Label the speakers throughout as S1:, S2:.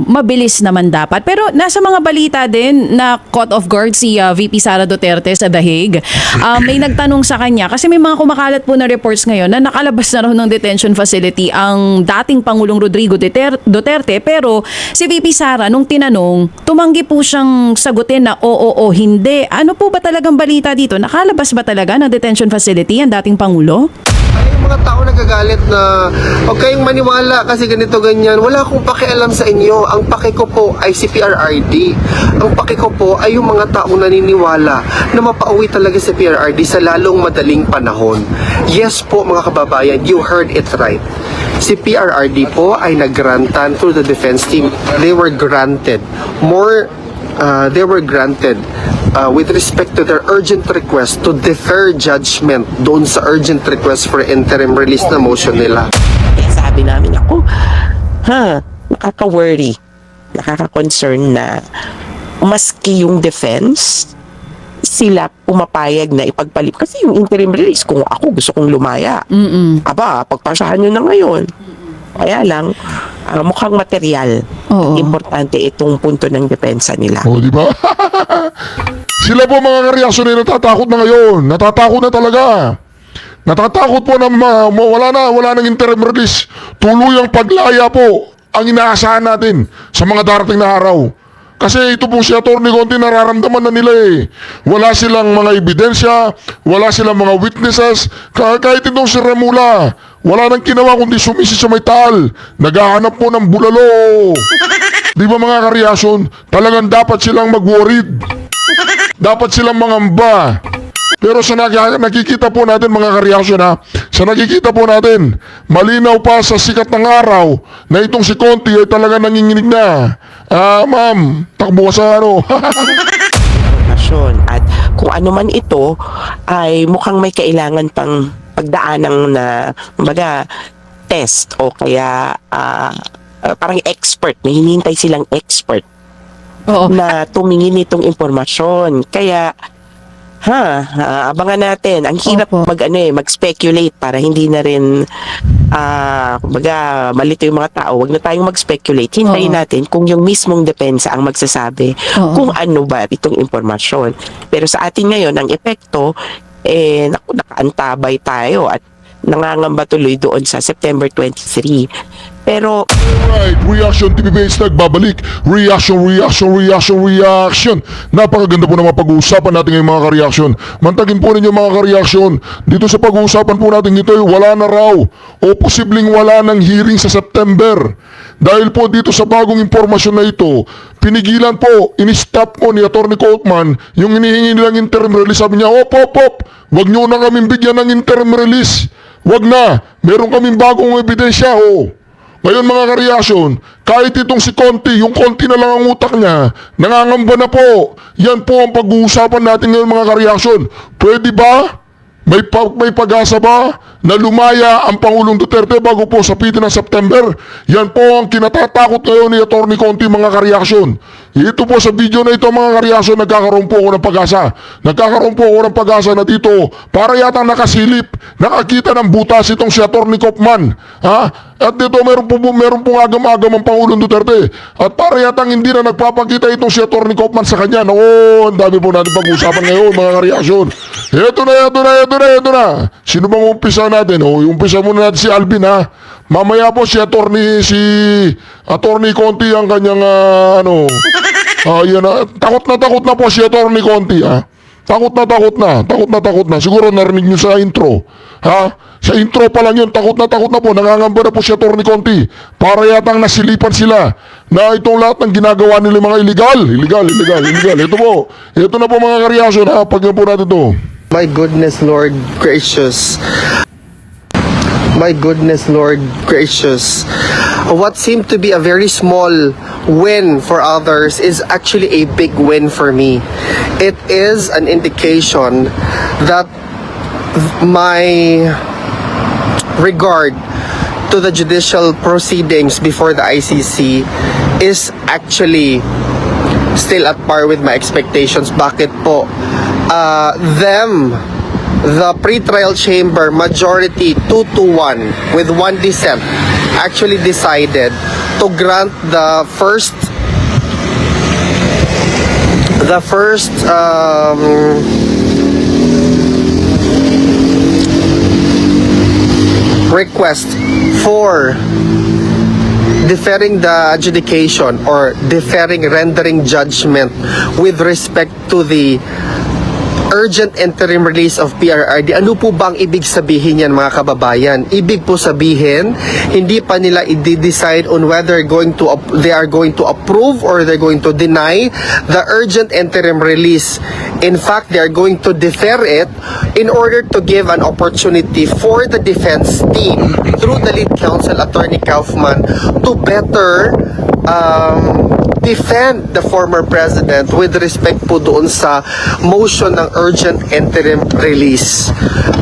S1: mabilis naman dapat. Pero nasa mga balita din na caught off guard si VP Sara Duterte sa The Hague. May nagtanong sa kanya kasi may mga kumakalat po na reports ngayon na nakalabas na raw ng detention facility ang dating Pangulong Rodrigo Duterte, pero si VP Sara nung tinanong, tumanggi po siyang sagutin na oo o hindi. Ano po ba talagang balita dito? Nakalabas ba talaga ng detention facility ang dating Pangulo?
S2: Ay, yung mga tao nagagalit na huwag kayong maniwala kasi ganito ganyan. Wala akong pakialam sa inyo. Ang paki ko po ay si PRRD. Ang paki ko po ay yung mga taong naniniwala na mapauwi talaga si PRRD sa lalong madaling panahon. Yes po mga kababayan, you heard it right. Si PRRD po ay nagrantan through the defense team. They were granted with respect to their urgent request to defer judgment doon sa urgent request for interim release na motion nila.
S3: Eh, sabi namin ako, nakaka-worry, nakaka-concern na maski yung defense, sila pumapayag na ipagpalit. Kasi yung interim release, kung ako gusto kong lumaya, pagpasahan nyo na ngayon. Kaya lang, mukhang material.
S1: Oo.
S3: Importante itong punto ng depensa nila.
S4: O, di ba? Sila po mga kareaksyon ay natatakot na ngayon. Natatakot na talaga. Natatakot po na wala nang interim release. Tuluyang paglaya po ang inaasahan natin sa mga darating na araw. Kasi ito po si Atty. Conti, nararamdaman na nila eh. Wala silang mga ebidensya, wala silang mga witnesses. Kahit itong si Remula, wala nang ginawa kundi sumisi sa may taal. Naghahanap po ng bulalo. Di ba mga kareaksyon? Talagang dapat silang mag-worried. Dapat silang mangamba. Pero sa nakikita po natin mga kareaksyon sa nakikita po natin, malinaw pa sa sikat ng araw na itong si Conti ay talaga nanginginig na. Ma'am, takbo ka sa
S3: At kung ano man ito, ay mukhang may kailangan pang pagdaanang na, kumbaga, test o kaya parang expert. May hinihintay silang expert.
S1: Oo.
S3: Na tumingin itong impormasyon. Kaya, abangan natin. Ang hirap mag-speculate para hindi na rin, kumbaga, malito yung mga tao. Huwag na tayong mag-speculate. Hintayin natin kung yung mismong depensa ang magsasabi kung ano ba itong impormasyon. Pero sa atin ngayon, ang epekto, nakaantabay tayo at nangangamba tuloy doon sa September 23. Pero
S4: Alright, Reaction TV Base nagbabalik. Reaction. Napakaganda po na mapag-uusapan natin ngayong mga ka-reaction. Mantagin po ninyo mga ka-reaction. Dito sa pag-uusapan po natin ito, wala na raw o posibleng wala ng hearing sa September. Dahil po dito sa bagong impormasyon na ito, pinigilan po, in-stop po ni Atty. Coatman yung hinihingi nilang interim release. Sabi niya, op, wag nyo na kaming bigyan ng interim release. Wag na, meron kaming bagong ebidensya Ngayon mga kareaksyon, kahit itong si Conti, yung Conti na lang ang utak niya, nangangamba na po. Yan po ang pag-uusapan natin ngayon mga kareaksyon. Pwede ba? May pag-asa ba na lumaya ang Pangulong Duterte bago po sa piti ng September? Yan po ang kinatatakot ngayon ni Atty. Conti mga kareaksyon. Ito po sa video na ito mga kareaksyon, nagkakaroon po ako ng pag-asa. Nagkakaroon po ako ng pag-asa na dito para yata nakasilip, nakakita ng butas itong si Atty. Coatman. At dito meron pong agam-agam ang Pangulong Duterte. At para yatang hindi na nagpapakita itong si Atty. Coatman sa kanya. Ang dami po natin pag-usapan ngayon mga kareaksyon. Ito na. Sino bang umpisa natin? Umpisa muna natin si Alvin Mamaya po si Atty. Conti ang kanyang takot na po si Atty. Conti Takot na. Siguro narinig nyo sa intro. Sa intro pa lang yun, takot na po. Nangangamba na po si Atty. Conti. Para yatang nasilipan sila na itong lahat ng ginagawa nila mga illegal. Ito na po mga kareaksyon. Pagyan po natin ito.
S2: My goodness, Lord gracious. What seemed to be a very small win for others is actually a big win for me. It is an indication that my regard to the judicial proceedings before the ICC is actually still at par with my expectations. Bakit po? The pre-trial chamber majority 2-1 with one dissent actually decided to to grant the first request for deferring the adjudication or deferring rendering judgment with respect to the urgent interim release of PRRD. Ano po ba ang ibig sabihin yan, mga kababayan? Ibig po sabihin, hindi pa nila i-decide on whether they are going to approve or they're going to deny the urgent interim release. In fact, they are going to defer it in order to give an opportunity for the defense team through the lead counsel, Attorney Kaufman, to better defend the former president with respect po doon sa motion ng urgent interim release.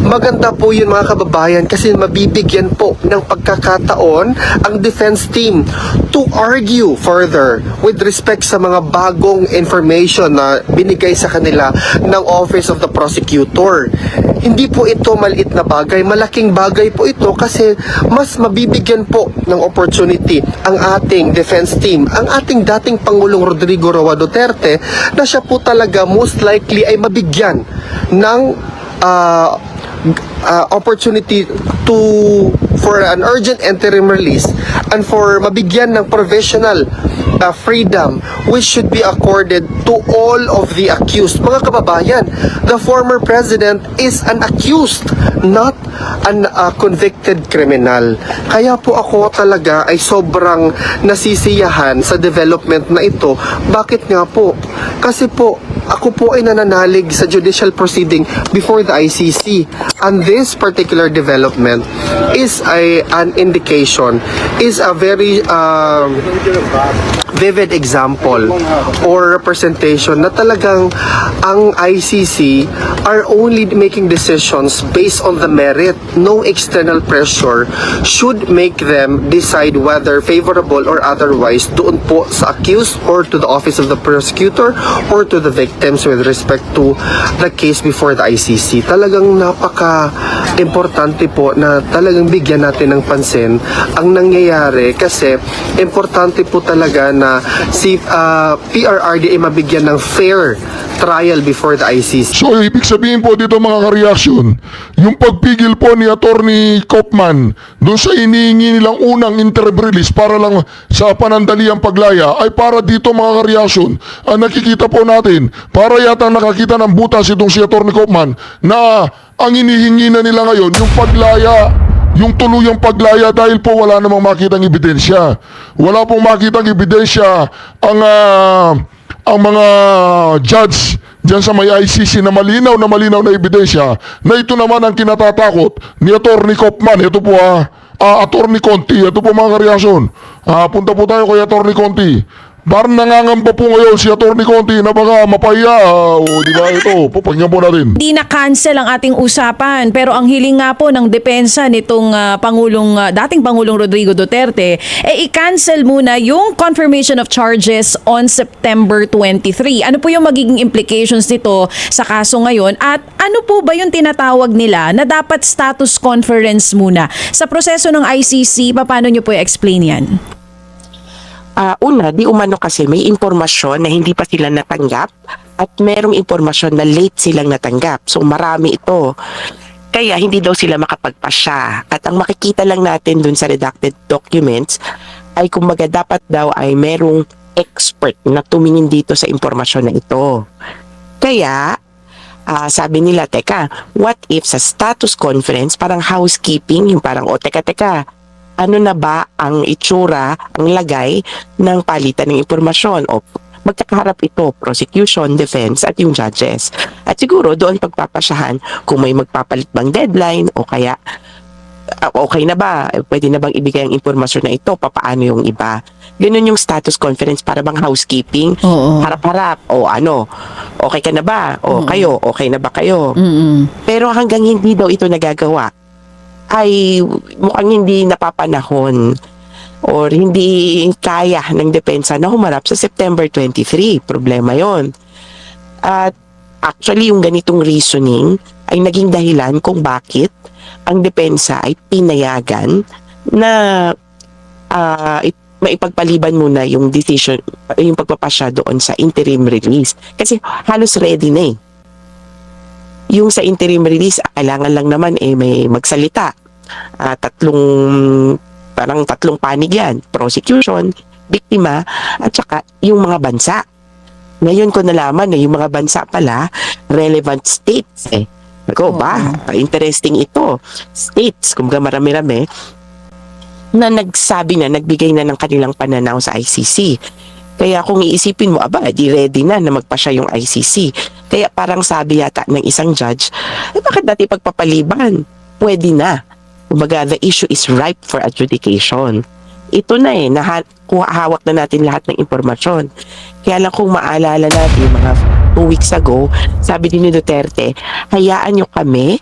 S2: Maganda po yun, mga kababayan, kasi mabibigyan po ng pagkakataon ang defense team to argue further with respect sa mga bagong information na binigay sa kanila ng Office of the Prosecutor. Hindi po ito maliit na bagay, malaking bagay po ito kasi mas mabibigyan po ng opportunity ang ating defense team, ang ating dating Pangulong Rodrigo Roa Duterte, na siya po talaga most likely ay mabigyan ng opportunity for an urgent interim release and for mabigyan ng provisional freedom which should be accorded to all of the accused. Mga kababayan, the former president is an accused, not an convicted criminal. Kaya po ako talaga ay sobrang nasisiyahan sa development na ito. Bakit nga po? Kasi po, ako po ay nananalig sa judicial proceeding before the ICC. And this particular development is an indication, is a very vivid example or representation na talagang ang ICC are only making decisions based on the merit. No external pressure should make them decide whether favorable or otherwise doon po sa accused or to the office of the prosecutor or to the victims with respect to the case before the ICC. Talagang napaka-importante po na talagang bigyan natin ng pansin ang nangyayari kasi importante po talaga na si PRRD ay mabigyan ng fair trial before the ICC.
S4: So, ibig sabihin po dito mga ka-reaction, yung pagpigil po ni Attorney Kaufman doon sa inihingi nilang unang interim release para lang sa panandaliang paglaya ay para dito mga ka-reaction. Ang nakikita po natin, para yata nakakita ng butas itong si Attorney Kaufman na ang inihingi na nila ngayon yung paglaya, yung tuluyang paglaya dahil po wala namang makitang ebidensya. Wala pong makitang ebidensya ang mga judge dyan sa may ICC na malinaw na ebidensya na ito naman ang kinatatakot ni Attorney Kaufman. Ito po Attorney Conti. Ito po mga kareaksyon. Punta po tayo kay Attorney Conti. Parang nangangamba po ngayon si Attorney Conti na baka mapahiya. Di ba ito? Papagyan po natin.
S1: Hindi na-cancel ang ating usapan, pero ang hiling nga po ng depensa nitong dating Pangulong Rodrigo Duterte, i-cancel muna yung confirmation of charges on September 23. Ano po yung magiging implications nito sa kaso ngayon? At ano po ba yung tinatawag nila na dapat status conference muna? Sa proseso ng ICC, paano nyo po i-explain yan?
S3: Una, di umano kasi may impormasyon na hindi pa sila natanggap at merong impormasyon na late silang natanggap. So marami ito. Kaya hindi daw sila makapagpasya. At ang makikita lang natin dun sa redacted documents ay kumbaga dapat daw ay merong expert na tumingin dito sa impormasyon na ito. Kaya sabi nila, teka, what if sa status conference parang housekeeping, yung parang teka, ano na ba ang itsura, ang lagay ng palitan ng impormasyon o magkakaharap ito, prosecution, defense at yung judges. At siguro doon pagpapasyahan kung may magpapalit bang deadline o kaya okay na ba, pwede na bang ibigay ang impormasyon na ito, papaano yung iba. Ganun yung status conference para bang housekeeping, harap-harap o okay ka na ba o kayo, okay na ba kayo. Pero hanggang hindi daw ito nagagawa ay mukhang hindi napapanahon or hindi kaya ng depensa na humarap sa September 23. Problema yon. At actually, yung ganitong reasoning ay naging dahilan kung bakit ang depensa ay pinayagan na maipagpaliban muna yung decision, yung pagpapasya doon sa interim release. Kasi halos ready na eh. Yung sa interim release, kailangan lang naman may magsalita. Parang tatlong panig yan. Prosecution, biktima, at saka yung mga bansa. Ngayon ko nalaman na yung mga bansa pala, relevant states eh. Ako interesting ito. States, kumbaga marami-rami, na nagbigay na ng kanilang pananaw sa ICC. Kaya kung iisipin mo, di ready na magpasya yung ICC. Kaya parang sabi yata ng isang judge, bakit natin pagpapaliban? Pwede na. Kumbaga, the issue is ripe for adjudication. Ito na hawak na natin lahat ng impormasyon. Kaya lang kung maalala natin, mga 2 weeks ago, sabi din ni Duterte, hayaan nyo kami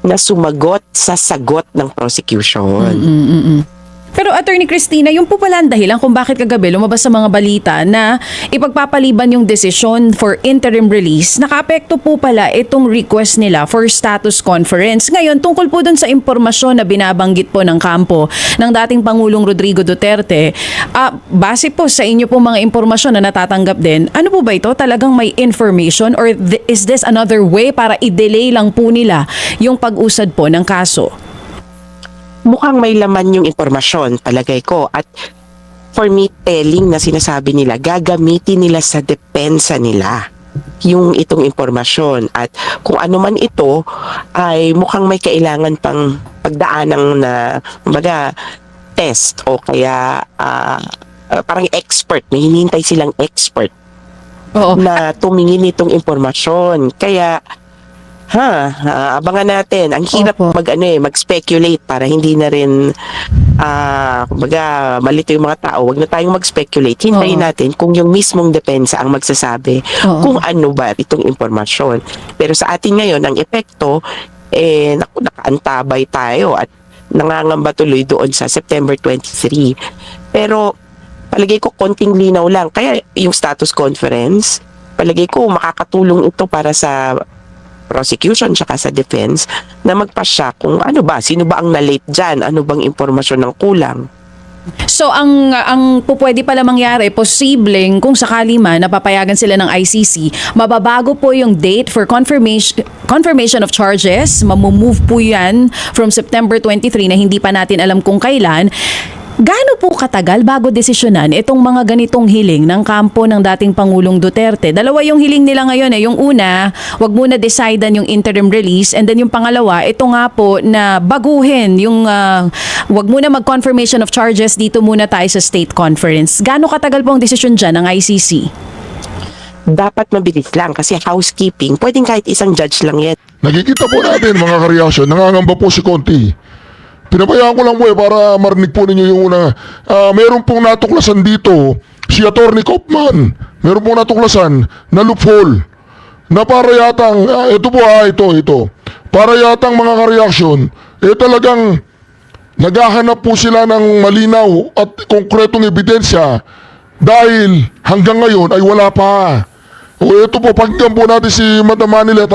S3: na sumagot sa sagot ng prosecution.
S1: Pero Attorney Cristina, yung po pala ang dahilan kung bakit kagabi lumabas sa mga balita na ipagpapaliban yung desisyon for interim release, nakaapekto po pala itong request nila for status conference. Ngayon, tungkol po dun sa impormasyon na binabanggit po ng kampo ng dating Pangulong Rodrigo Duterte, base po sa inyo po mga impormasyon na natatanggap din, ano po ba ito? Talagang may information or is this another way para i-delay lang po nila yung pag-usad po ng kaso?
S3: Mukhang may laman yung impormasyon, palagay ko. At for me, telling na sinasabi nila, gagamitin nila sa depensa nila yung itong impormasyon. At kung ano man ito, ay mukhang may kailangan pang pagdaanang na, kumbaga, test o kaya parang expert. May hinihintay silang expert na tumingin itong impormasyon. Kaya, abangan natin. Ang hirap mag-speculate para hindi na rin kumbaga malito yung mga tao. Huwag na tayong mag-speculate. Hintayin natin kung yung mismong depensa ang magsasabi kung ano ba itong impormasyon. Pero sa atin ngayon, ang epekto, nakaantabay tayo at nangangamba tuloy doon sa September 23. Pero palagay ko konting linaw lang. Kaya yung status conference, palagay ko makakatulong ito para sa prosecution tsaka sa defense na magpasya kung sino ba ang na-late dyan, ano bang impormasyon ng kulang.
S1: So ang pwede pala mangyari, posibleng kung sakali man napapayagan sila ng ICC, mababago po yung date for confirmation of charges, mamumove po yan from September 23 na hindi pa natin alam kung kailan. Gaano po katagal bago desisyonan itong mga ganitong hiling ng kampo ng dating Pangulong Duterte? Dalawa yung hiling nila ngayon eh. Yung una, wag muna decidean yung interim release, and then yung pangalawa, ito nga po na baguhin yung wag muna mag-confirmation of charges, dito muna tayo sa state conference. Gaano katagal po ang desisyon dyan ng ICC?
S3: Dapat mabilis lang kasi housekeeping, pwedeng kahit isang judge lang yan.
S4: Nakikita po natin mga kareaksyon, nangangamba po si Conti. Pinabayaan ko lang po para marinig po ninyo yung una. Meron pong natuklasan dito si Attorney Kaufman. Meron pong natuklasan na loophole. Na para yatang, ito. Para yatang mga kareaksyon, talagang naghahanap po sila ng malinaw at konkretong ebidensya dahil hanggang ngayon ay wala pa. Ito po, pakinggan po natin si Madam Manilet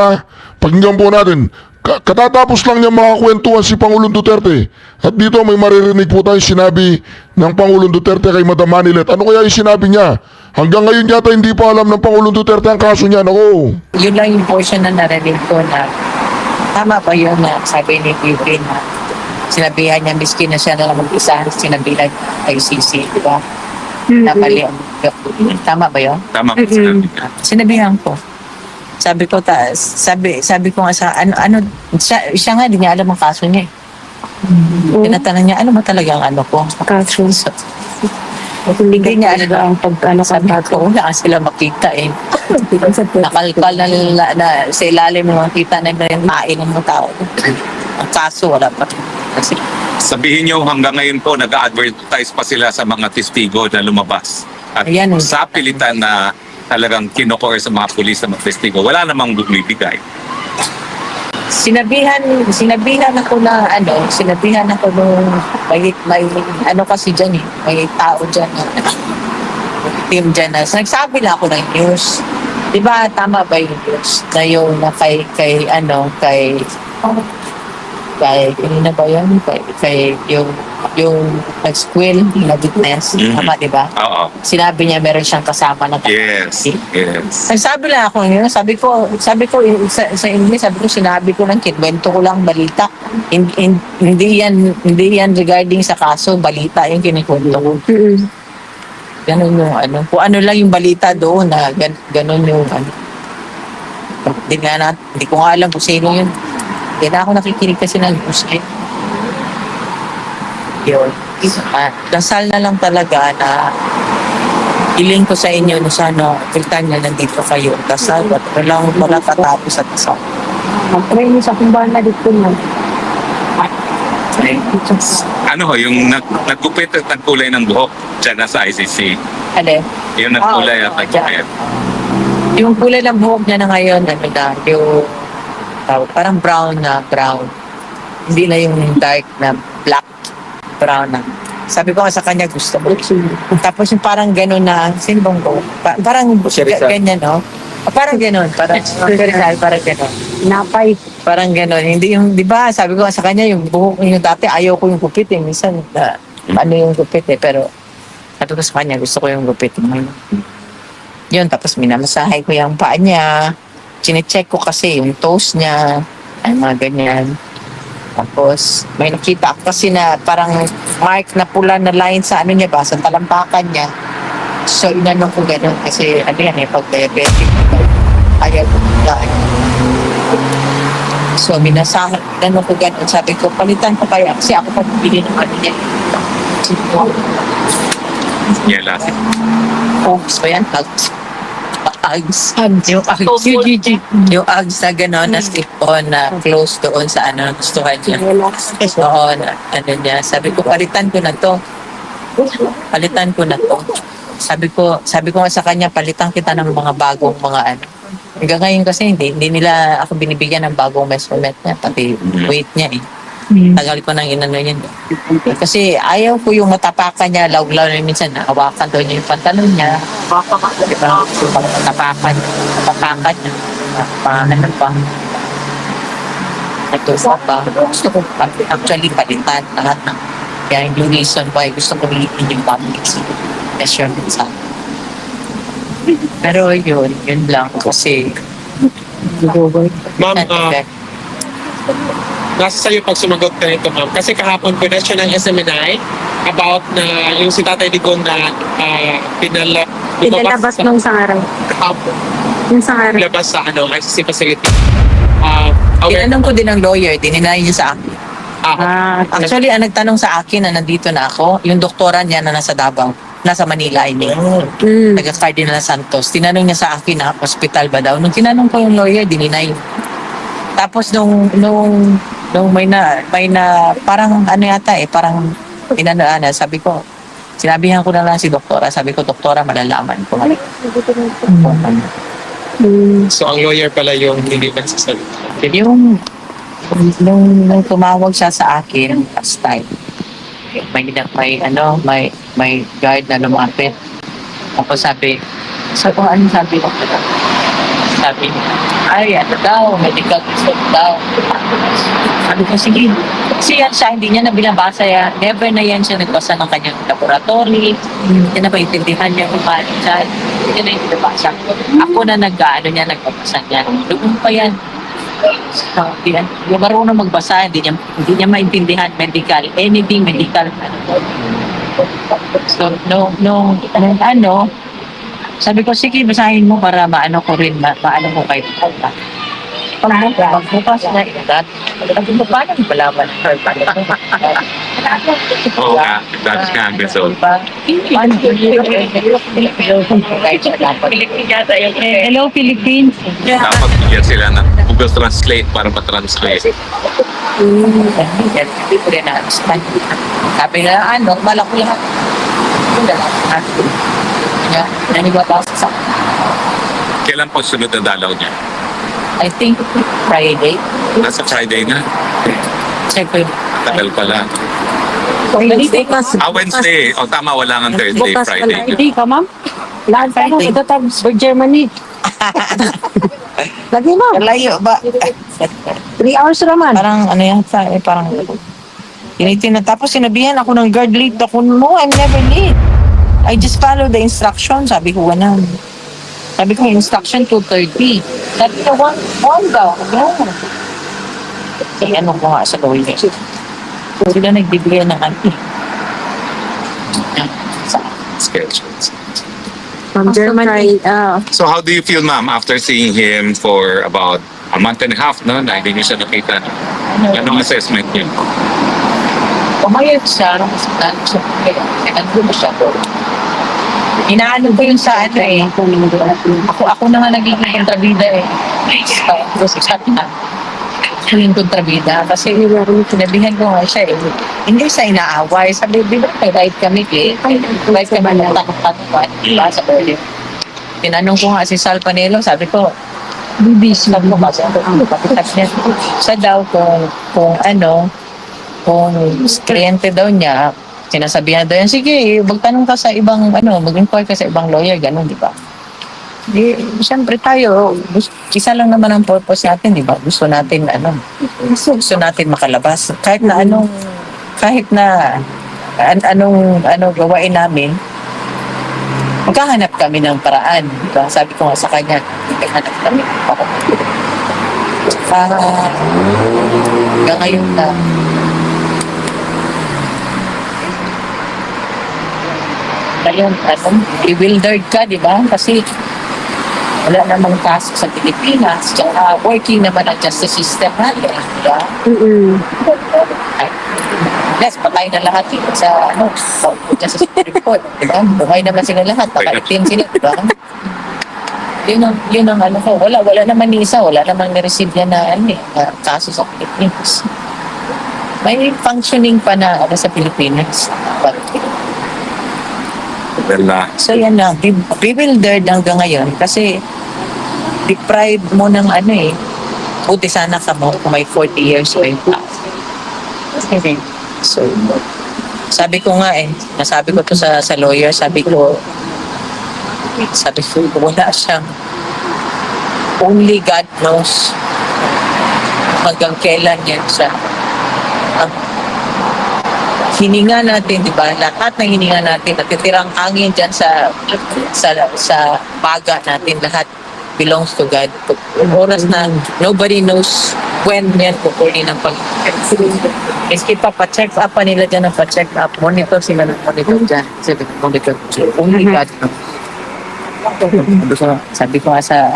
S4: Pakinggan po natin. Katatapos lang niya makakwentuhan si Pangulong Duterte. At dito may maririnig po tayong sinabi ng Pangulong Duterte kay Madam Manilet. Ano kaya yung sinabi niya? Hanggang ngayon yata hindi pa alam ng Pangulong Duterte ang kaso niya.
S5: Yun lang yung portion na narinig ko na tama ba yun na sabi ni Pipi na sinabihan niya miskin na siya na lang mag-isa, sinabihan ICC, di ba? Na mali. Tama ba yun?
S6: Tama po sinabi niya.
S5: Sinabihan ko. Sabi ko sabi ko nga sa siya nga di niya alam ang kaso niya. Tinatanong niya ano ba talaga ang ko?
S7: Kaso.
S5: So, hindi niya alam ang sabi ko wala sila makita nakalkal na sa ilalim ng makita na yung main ng mga tao. Ang kaso wala pa. Kasi
S6: Sabihin niyo hanggang ngayon po nag-advertise pa sila sa mga testigo na lumabas. At
S5: Ayan.
S6: sa pilitan na talagang kinokore sa mga pulis na magtestigo, wala namang bumibigay.
S5: sinabihan ako nung may kasi dyan may tao dyan team dyan na nagsabi lang ako ng news, di ba tama ba yung news na yung na kay ano ba yun kay yung yung nag-squill na witness,
S6: Mhm.
S5: tama, di ba?
S6: Oo.
S5: Sinabi niya meron siyang kasama na
S6: Yes. Yes.
S5: Nagsabi lang ako yun, sabi ko sa English, sabi ko sinabi ko lang, kinwento ko lang balita. Hindi yan regarding sa kaso, balita yung kinikwento ko. Ganun yung ano, kung ano lang yung balita doon na ganun yung ano. Hindi ko nga alam kung sino yun. Hindi na ako nakikinig kasi ng news eh. Yun. Dasal na lang talaga na hiling ko sa inyo na sana kiltan niya nandito kayo. Dasal, wala katapos at dasal.
S7: Mag-try niyo sa kumbahan na dito na.
S6: Ano ho, yung nagkupit at nagkulay ng buhok dyan na sa ICC.
S5: Ano?
S6: Yung nagkulay at
S5: Oo,
S6: nagkupit.
S5: Yung kulay ng buhok niya na ngayon, ano na, yung parang brown na brown. Hindi na yung dark na black, brown na. Sabi ko nga sa kanya, gusto ko. Tapos yung parang gano'n na, sino bang buhok? Parang ganyan, no? Parang gano'n, parang gano'n.
S7: Napay.
S5: Parang gano'n. Hindi yung, di ba, sabi ko nga sa kanya, yung buhok yung dati, ayaw ko yung gupit eh. Minsan, ano yung gupit eh. Pero, sabi ko sa kanya, gusto ko yung gupit. Yun, tapos minamasahay ko yung paa niya. Chinecheck ko kasi yung toes niya. Ay, mga ganyan. Tapos, may nakita ako kasi na parang mark na pula na line sa ano niya ba, sa talampakan niya. So, inanong ko gano'n kasi ano yan eh, pag diabetic, ayaw ko dahil. So, minasahan, inanong ko gano'n. Sabi ko, palitan ko kaya kasi ako pabibili ng ano niya.
S6: Yelas.
S5: Hugs ba yan? Hugs. Yung Uggs. Yung Uggs na gano'n na slip-on na close doon sa ano, gustuhan niya. Doon, ano niya. Sabi ko, palitan ko na to. Palitan ko na to. Sabi ko nga sa kanya, palitan kita ng mga bagong mga ano. Hanggang ngayon kasi hindi nila ako binibigyan ng bagong measurement niya, pati weight niya eh. Tagal ko nang inano yan. Kasi ayaw ko yung matapakan niya, lawlaw na minsan, hawakan doon niya yung pantalon niya. Diba? Matapakan niya. Ano pa? Ito pa. Gusto ko actually palitan lahat ng kaya yung reason why gusto ko ulitin yung public measurement sa akin. Pero yun lang kasi
S8: Ma'am, nasa sa'yo pag sumagot ka nito, ma'am. Kasi kahapon po na siya ng SMNI about na yung si Tatay Digong na
S7: Pinalabas nung sangaran.
S8: kahapon,
S7: Yung sangaran.
S8: labas sa ICC facility.
S5: tinanong ko din ng lawyer, dininay niya sa akin. Actually, ang nagtanong sa akin na nandito na ako, yung doktora niya na nasa Davao, nasa Manila, I think. Taga-Cardinal Santos. Tinanong niya sa akin na hospital ba daw. Nung tinanong ko yung lawyer, dininay. Tapos nung may na parang ano yata eh, parang sabi ko, sinabihan ko na lang si doktora, sabi ko, doktora, malalaman ko.
S8: So, ang lawyer pala yung hindi nagsasalita.
S5: Yung nung tumawag siya sa akin last time, may guard na lumapit. Tapos sabi ano sabi ko? Sabi niya, ay ano daw, medical result daw. Sabi ko, sige. Kasi yan siya, hindi niya na binabasa yan. Never na yan siya nagbasa ng kanyang laboratory. Hindi na maintindihan niya kung paano siya. Hindi na yung binabasa. Ako na nagbabasa niya. Doon pa yan. Yung marunong magbasa, hindi niya maintindihan medical, anything medical. So, sabi ko, sige, basahin mo para maano ko rin, maano ko kayo. Pagbukas na edad, sabi ko, paano yung palaman?
S6: Oo nga, that's nga ang result.
S7: Hello, Philippines.
S6: Dapat bigyan sila ng Google Translate para ma-translate.
S5: Hindi ko rin na-understand. Sabi na, malako lahat. Hindi lahat. Nanibabasa sa
S6: Kailan po sunod na dalaw niya?
S5: I think Friday.
S6: Nasa Friday na.
S5: Check ko yung
S6: Tagal pala. Wednesday. O tama, wala nga Thursday, Friday.
S7: Friday ka, ma'am? Lahat tayo. Ito tayo for Germany. Lagi, ma'am.
S5: layo ba?
S7: 3 hours naman.
S5: Parang ano yan, parang Tapos sinabihan ako ng guard, late ako. No, I'm never late. I just follow the instruction. Sabi ko, ganun. Sabi ko, instruction 2:30. Sabi ko, 1 daw. No. Kaya ano ko nga sa lawyer. Sila nagbibigay ng sa
S6: Schedules.
S7: From Germany.
S6: So how do you feel, ma'am, after seeing him for about a month and a half, no? Na hindi niyo siya nakita. Anong assessment niyo?
S5: pumayag siya, nung hospital siya, kaya ano siya po. Inaano ko yun sa ano eh. Ako na nga nagiging kontrabida eh. Tapos sabi na, yung kontrabida. Kasi sinabihan ko nga siya eh. Hindi siya inaaway. Sabi, di ba may right kami eh. Right kami na tanong-tanong. Diba sa earlier. Tinanong ko nga si Sal Panelo, sabi ko, bibis lang mo ba? Sabi niya, sa daw kung kliyente daw niya, sinasabihan daw yan, sige, magtanong ka sa ibang, mag-inquire ka sa ibang lawyer, gano'n, di ba? Siyempre tayo, isa lang naman ang purpose natin, di ba? Gusto natin makalabas. Kahit na anong gawain namin, maghahanap kami ng paraan. Diba? Sabi ko nga sa kanya, maghahanap kami ng paraan. Hanggang ngayon na, ngayon, bewildered ka, di ba? Kasi wala namang kaso sa Pilipinas. Tsaka working naman ang justice system natin. Di ba? Yes, patay na lahat dito sa Justice Supreme Court. Di ba? Buhay naman sila lahat. Pakaitin sila, di ba? Yun ang ko. Wala naman ni isa. Wala naman ni-receive yan na kaso sa Pilipinas. May functioning pa na sa Pilipinas. But, so yan na, bewildered hanggang ngayon kasi deprived mo ng buti sana ka mo kung may 40 years pa yung so sabi ko nga nasabi ko to sa lawyer, sabi ko wala siyang, only God knows hanggang kailan yan siya hininga natin, di ba? Lahat ng hininga natin, natitirang hangin dyan sa baga natin, lahat belongs to God. Oras na nobody knows when yan kukunin ng Iski pa-check up pa nila dyan ng pa-check up. Monitor sila ng monitor dyan. Monitor. Only God knows. Sabi ko nga sa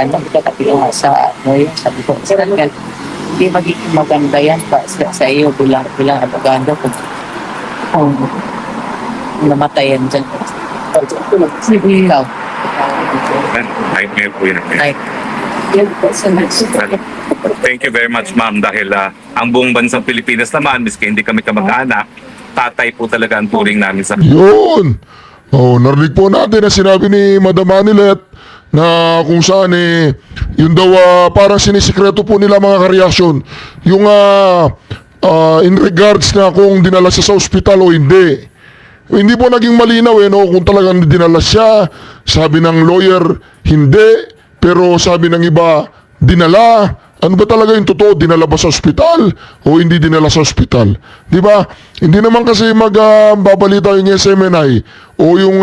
S5: sabi ko, hindi magiging maganda yan pa sa iyo bilang abogado kung namatayan dyan. Sige ikaw.
S6: Nightmare po yun. Thank you very much, ma'am, dahil ang buong bansang Pilipinas naman, miski hindi kami kamag-anak, tatay po talaga ang turing namin sa...
S4: Yun! Narinig po natin na sinabi ni Madam Manilet na kung saan yun daw parang sinisikreto po nila mga kareaksyon. Yung in regards na kung dinala siya sa ospital o hindi. Hindi po naging malinaw kung talagang dinala siya. Sabi ng lawyer, hindi. Pero sabi ng iba, dinala. Ano ba talaga yung totoo? Dinala ba sa ospital o hindi dinala sa ospital? Di ba? Hindi naman kasi magbabalita yung SMNI o yung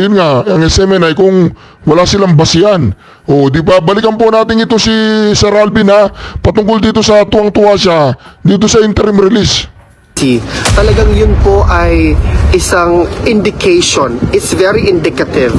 S4: yung SMNI kung wala silang basihan. O di ba? Balikan po natin ito si Sir Alvin patungkol dito sa tuwang-tuwa siya dito sa interim release.
S2: Talagang yun po ay isang indication, it's very indicative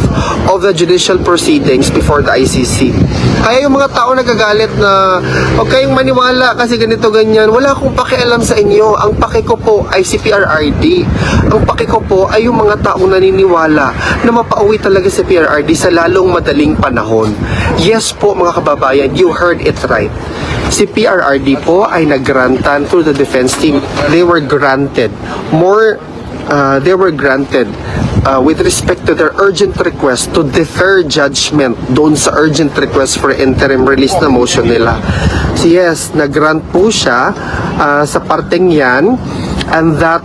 S2: of the judicial proceedings before the ICC. Kaya yung mga tao nagagalit na huwag kayong maniwala kasi ganito ganyan, wala akong pakialam sa inyo. Ang paki ko po ay si PRRD. Ang paki ko po ay yung mga taong naniniwala na mapauwi talaga si PRRD sa lalong madaling panahon. Yes po mga kababayan, you heard it right. Si PRRD po ay nagrantan through the defense team. They were granted with respect to their urgent request to defer judgment doon sa urgent request for interim release na motion nila. So yes, nag-grant po siya sa parteng yan and that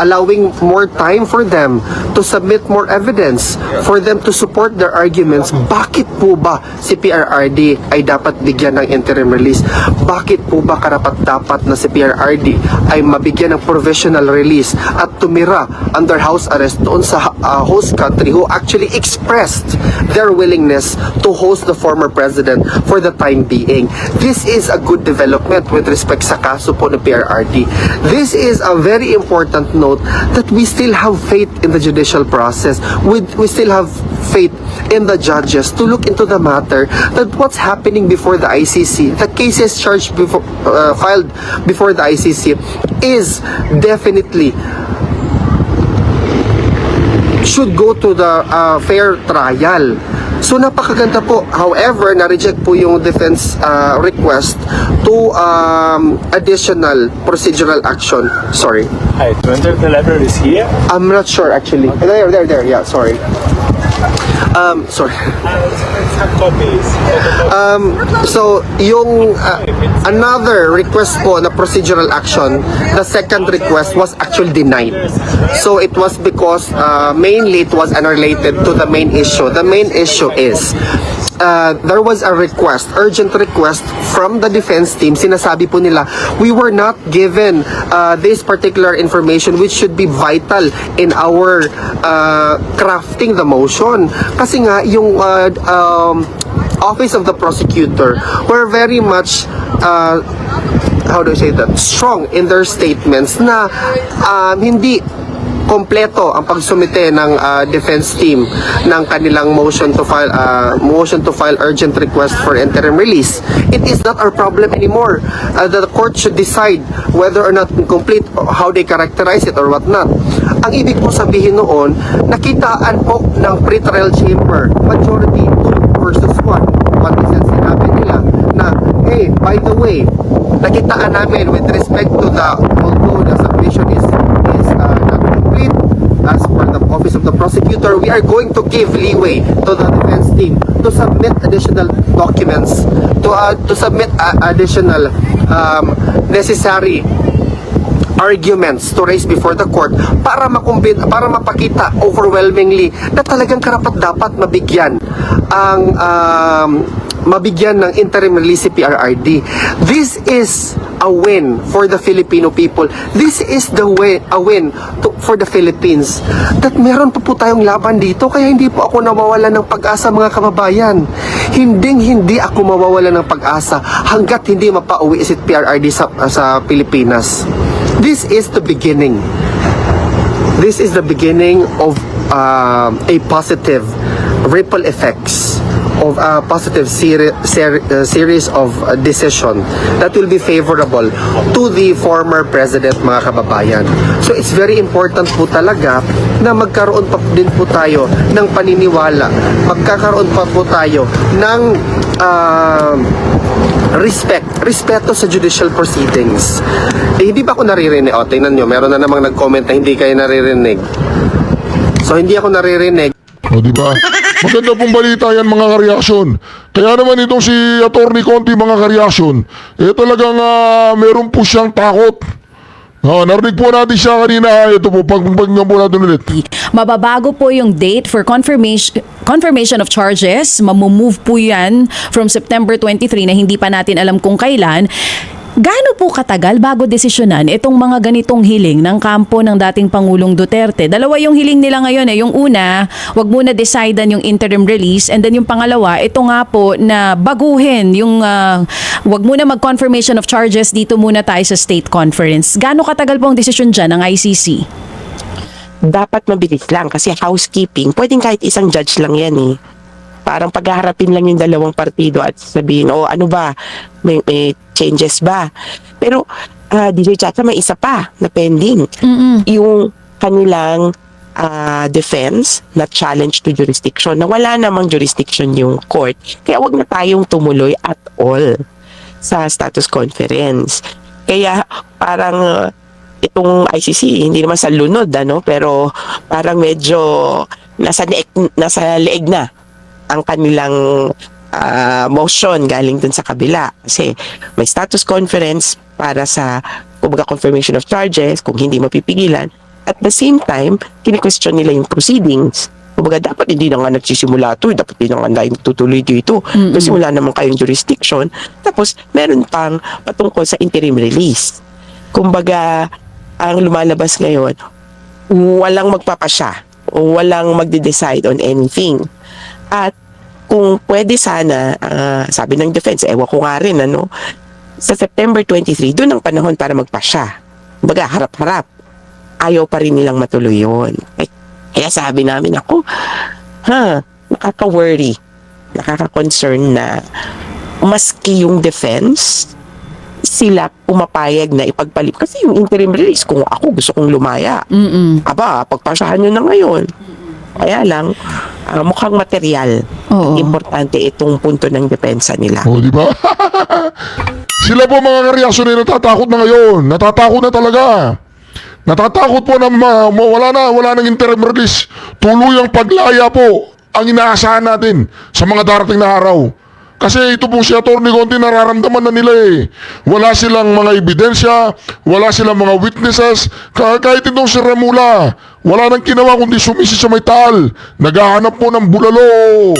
S2: allowing more time for them to submit more evidence, for them to support their arguments. Bakit po ba si PRRD ay dapat bigyan ng interim release? Bakit po ba karapat-dapat na si PRRD ay mabigyan ng provisional release at tumira under house arrest doon sa host country who actually expressed their willingness to host the former president for the time being? This is a good development with respect sa kaso po ng PRRD. This is a very important note that we still have faith in the judicial process. We still have faith in the judges to look into the matter, that what's happening before the ICC, the cases charged before, filed before the ICC is definitely should go to the fair trial. So napakaganda po. However, na-reject po yung defense request to additional procedural action. Sorry.
S9: I wonder if the letter is here.
S2: I'm not sure actually. There. Yeah, sorry. Sorry.
S9: Have copies.
S2: So, yung another request po na procedural action, the second request was actually denied. So, it was because mainly it was unrelated to the main issue. The main issue is there was a request, urgent request from the defense team. Sinasabi po nila, we were not given this particular information which should be vital in our crafting the motion. Kasi nga, yung office of the prosecutor were very much how do I say that, strong in their statements na hindi kompleto ang pagsumite ng defense team ng kanilang motion to file urgent request for interim release. It is not our problem anymore. The court should decide whether or not complete, how they characterize it or what not. Ang ibig po sabihin noon, nakitaan po ng pre-trial chamber majority 2 versus 1. What is it, sinabi nila na, hey, by the way, nakitaan namin with respect to the, although the submission is not complete, as per the office of the prosecutor, we are going to give leeway to the defense team to submit additional documents, to submit additional necessary arguments to raise before the court para mapakita overwhelmingly na talagang karapat-dapat mabigyan ng interim release si PRRD. This is a win for the Filipino people. This is a win for the Philippines. That meron pa po tayong laban dito, kaya hindi po ako nawawala ng pag-asa, mga kababayan. Hindi ako mawawala ng pag-asa hanggat hindi mapauwi si PRRD sa Pilipinas. This is the beginning. This is the beginning of a positive ripple effects, of a positive series of decision that will be favorable to the former president, mga kababayan. So it's very important po talaga na magkaroon pa din po tayo ng paniniwala, magkakaroon pa po tayo ng respeto sa judicial proceedings. Hindi ba ako naririnig? O, tingnan nyo, meron na namang nag-comment na hindi kayo naririnig. So, hindi ako naririnig.
S4: O, di ba? Maganda pong balita yan, mga kareaksyon. Kaya naman itong si Atty. Conti, mga kareaksyon, talagang meron po siyang takot. Narinig po natin siya kanina. Ito po, pagpagpagyan po natin ulit.
S1: Mababago po yung date for confirmation of charges. Mamumove po yan from September 23 na hindi pa natin alam kung kailan. Gaano po katagal bago desisyonan itong mga ganitong hiling ng kampo ng dating Pangulong Duterte? Dalawa yung hiling nila ngayon eh. Yung una, wag muna decidean yung interim release, and then yung pangalawa, ito nga po na baguhin yung wag muna mag-confirmation of charges, dito muna tayo sa state conference. Gaano katagal po ang desisyon dyan ng ICC?
S3: Dapat mabilis lang kasi housekeeping, pwedeng kahit isang judge lang yan eh. Parang paghaharapin lang yung dalawang partido at sabihin, oh ano ba, may changes ba? Pero DJ Chacha, may isa pa na pending. Yung kanilang defense na challenge to jurisdiction, na wala namang jurisdiction yung court. Kaya wag na tayong tumuloy at all sa status conference. Kaya parang itong ICC, hindi naman sa lunod, pero parang medyo nasa leeg na ang kanilang motion galing dun sa kabila. Kasi may status conference para sa kumbaga confirmation of charges, kung hindi mapipigilan. At the same time, kini-question nila yung proceedings. Kumbaga, dapat hindi na nga nagsisimula ito, dapat hindi na nga tutuloy dito. Kasi wala naman kayong jurisdiction. Tapos, meron pang patungkol sa interim release. Kumbaga, ang lumalabas ngayon, walang magpapasya o walang magde-decide on anything. At kung pwede sana, sabi ng defense, ewan ko nga rin, sa September 23, doon ang panahon para magpasya. Kumbaga, harap-harap. Ayaw pa rin nilang matuloy yun. Kaya sabi namin ako, nakaka-worry, nakaka-concern na maski yung defense, sila pumapayag na ipagpalit. Kasi yung interim release, kung ako gusto kong lumaya, pagpasahan nyo na ngayon. Kaya lang, mukhang material.
S1: Oo.
S3: Importante itong punto ng depensa nila.
S4: O, di ba? Sila po mga kareaksyon ay natatakot na ngayon. Natatakot na talaga. Natatakot po na wala nang interim release. Tuluyang paglaya po ang inaasahan natin sa mga darating na araw. Kasi ito po si Atty. Gonti, nararamdaman na nila eh. Wala silang mga ebidensya, wala silang mga witnesses. Kahit itong si Remula, wala nang ginawa kundi sumisi sa may taal. Naghahanap po ng bulalo.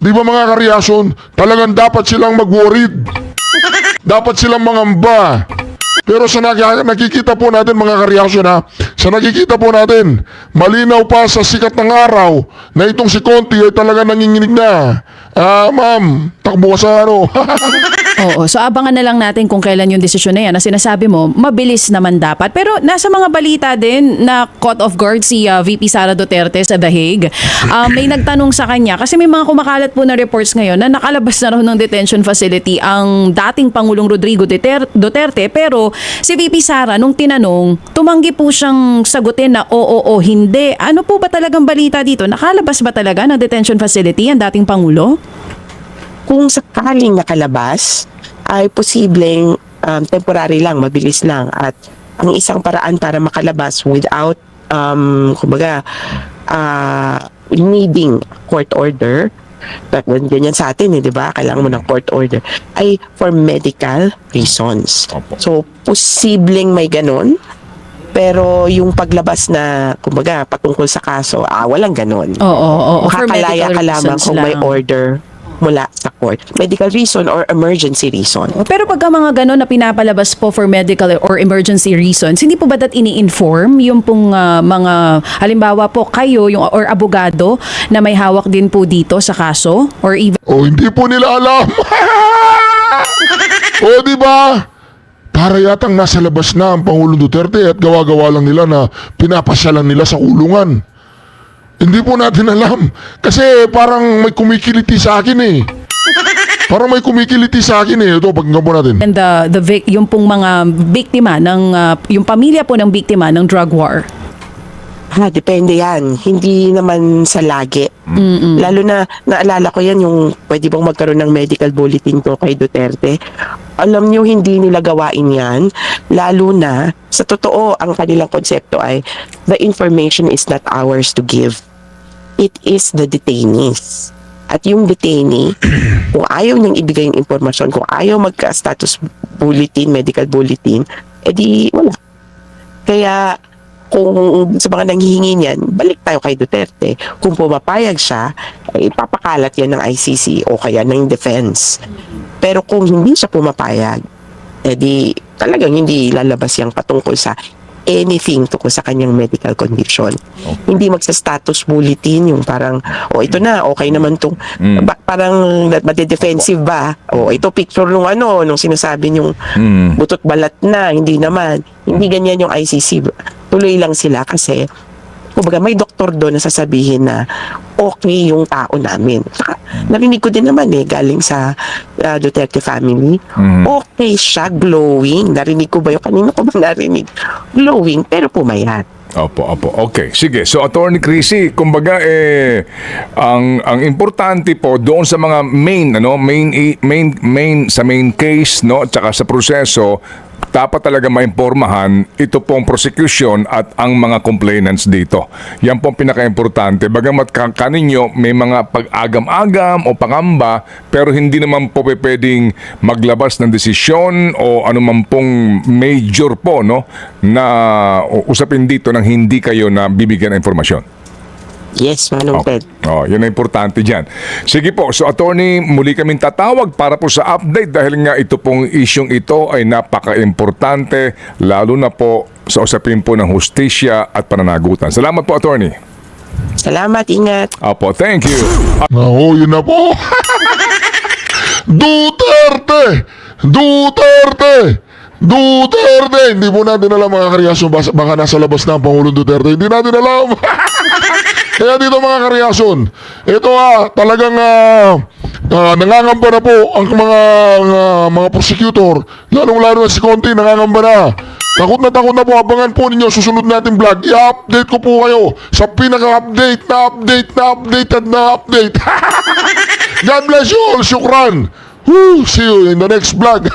S4: Di ba mga kareaksyon, talagang dapat silang mag-worried. Dapat silang mangamba. Pero sa nakikita po natin mga kareaksyon sa nakikita po natin, malinaw pa sa sikat ng araw na itong si Conti ay talaga nanginginig na. Ma'am, takbo ka sa
S1: Oo, so abangan na lang natin kung kailan yung desisyon na yan. Na sinasabi mo, mabilis naman dapat. Pero nasa mga balita din na caught off guard si VP Sara Duterte sa The Hague. May nagtanong sa kanya, kasi may mga kumakalat po na reports ngayon na nakalabas na raw ng detention facility ang dating Pangulong Rodrigo Duterte. Pero si VP Sara, nung tinanong, tumanggi po siyang sagutin na oo, hindi. Ano po ba talagang balita dito? Nakalabas ba talaga ng detention facility ang dating Pangulo?
S3: Kung sakaling nakalabas, ay posibleng temporary lang, mabilis lang. At ang isang paraan para makalabas without, needing court order, ganyan sa atin, di ba? Kailangan mo ng court order, ay for medical reasons. So, posibleng may ganun. Pero yung paglabas na, patungkol sa kaso, walang ganun.
S1: Oo. For
S3: Makakalaya
S1: medical
S3: ka lamang
S1: reasons
S3: kung may
S1: lang.
S3: order mula sa court. Medical reason or emergency reason.
S1: Pero pagka mga gano'n na pinapalabas po for medical or emergency reasons, hindi po ba that ini-inform yung pong mga, halimbawa po kayo or abogado na may hawak din po dito sa kaso? Or even
S4: Hindi po nila alam. Di ba? Para yatang nasa labas na ang Pangulong Duterte at gawa-gawa lang nila na pinapasyalan nila sa kulungan. Hindi po natin alam. Kasi parang may kumikiliti sa akin eh. Parang may kumikiliti sa akin eh. Ito, pakinggan po natin.
S1: and yung pong mga biktima ng, yung pamilya po ng biktima ng drug war?
S3: Depende yan. Hindi naman sa lagi. Lalo na, naalala ko yan yung pwede bang magkaroon ng medical bulletin ko kay Duterte. Alam nyo, hindi nila gawain yan. Lalo na, sa totoo, ang kanilang konsepto ay, the information is not ours to give. It is the detainees. At yung detainee, kung ayaw niyang ibigay yung informasyon, kung ayaw magka-status bulletin, medical bulletin, edi wala. Kaya, kung sa mga nanghihingi niyan, balik tayo kay Duterte. Kung pumapayag siya, ay ipapakalat yan ng ICC o kaya ng defense. Pero kung hindi siya pumapayag, edi talagang hindi lalabas yung patungkol sa anything tungkol sa kanyang medical condition. Hindi magsa-status bulletin yung parang, ito na, okay naman tong, parang made-defensive ba? Ito picture nung nung sinasabi yung butot balat na, hindi naman. Hindi ganyan yung ICC. Tuloy lang sila kasi, kumbaga may doktor doon na sasabihin na okay yung tao namin. Saka, narinig ko din naman galing sa Duterte family. Okay siya, glowing. Narinig ko ba yung kanina ko ba narinig? Glowing, pero pumayat.
S10: Opo. Okay. Sige. So, Attorney Chrissy, kumbaga ang importante po doon sa mga main sa main case, no, at saka sa proseso, dapat talaga maimpormahan ito pong prosecution at ang mga complainants dito. Yan pong pinaka-importante. Bagamat kaninyo may mga pag-agam-agam o pangamba, pero hindi naman po pwedeng maglabas ng desisyon o anuman pong major po, no, na usapin dito nang hindi kayo na bibigyan ng informasyon.
S3: Yes, Manong Ted.
S10: Oh, yun ang importante dyan. Sige po, so attorney, muli kaming tatawag para po sa update dahil nga ito pong isyong ito ay napaka-importante, lalo na po sa usapin po ng hustisya at pananagutan. Salamat po, attorney.
S3: Salamat, ingat.
S10: Opo, thank you.
S4: Oo, yun na po. Duterte! Duterte! Duterte! Hindi po natin alam mga kareaksyon, baka nasa labas na ang Pangulong Duterte. Hindi natin alam. Kaya dito mga kareaksyon, ito talagang nangangamba na po ang mga prosecutor, lalong-lalo na si Conti, nangangamba na. Takot na po, abangan po ninyo susunod natin vlog. I-update ko po kayo sa pinaka-update na update. God bless you all, syukran. See you in the next vlog.